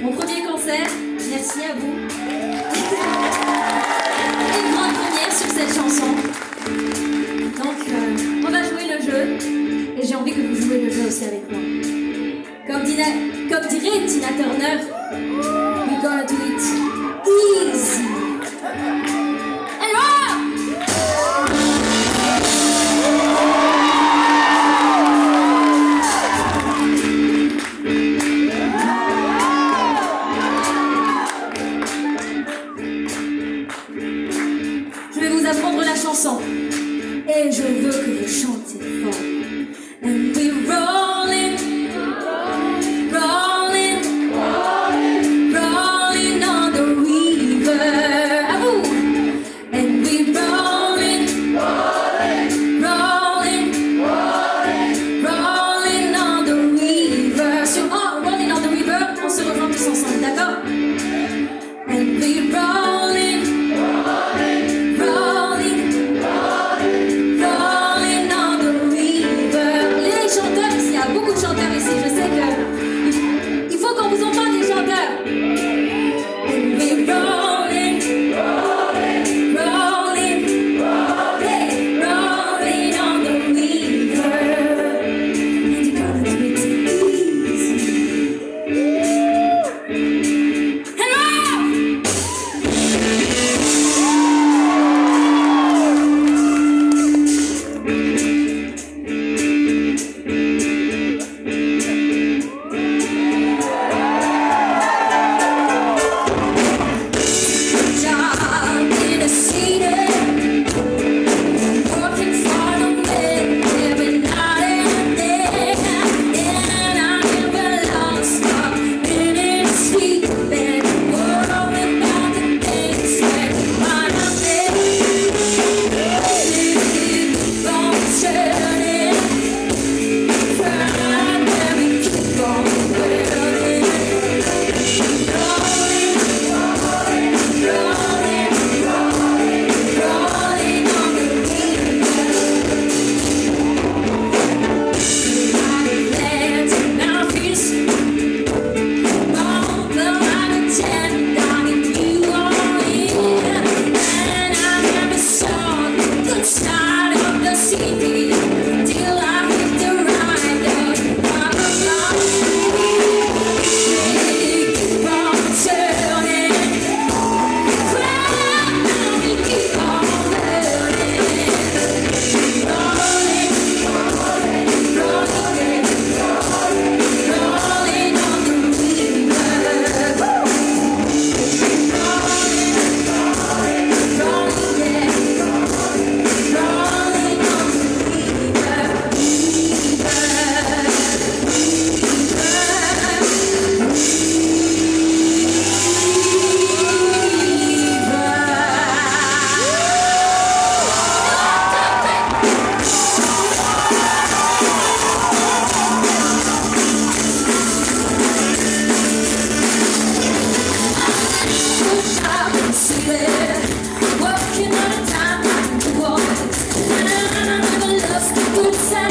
Mon premier concert, merci à vous. Une grande première sur cette chanson. Donc, on va jouer le jeu. Et j'ai envie que vous jouiez le jeu aussi avec moi. Comme dirait Tina Turner, we're gonna do it easy. And rock! Je vais vous apprendre la chanson. Et je veux que vous chantez fort. And we're rolling, rolling, rolling on the river. À vous. And we're rolling, rolling, rolling on the river. Sur rolling on the river, on se rejoint tous ensemble, d'accord? And we're rolling, rolling, rolling on the river. Les chanteurs ici, il y a beaucoup de chanteurs ici. Je sais que il faut qu'on vous entende, les chanteurs. And we're rolling, rolling, rolling, rolling on the river. And you're gonna do it easy. And rock! Job in a city, working for the men every night and day, and I never lost up in it sleeping, worrying about the things that might have been. Keep on turning, and we keep on burning, rolling, rolling, rolling, rolling on the river. Land in our feet, all the light attend on if you are in. And I never saw the side of the city till I hit the ride of Babylon. Keep on turning, and we keep on burning, rolling, rolling, rolling, rolling on the river. Working on a time like the walls, and I never lost a good time.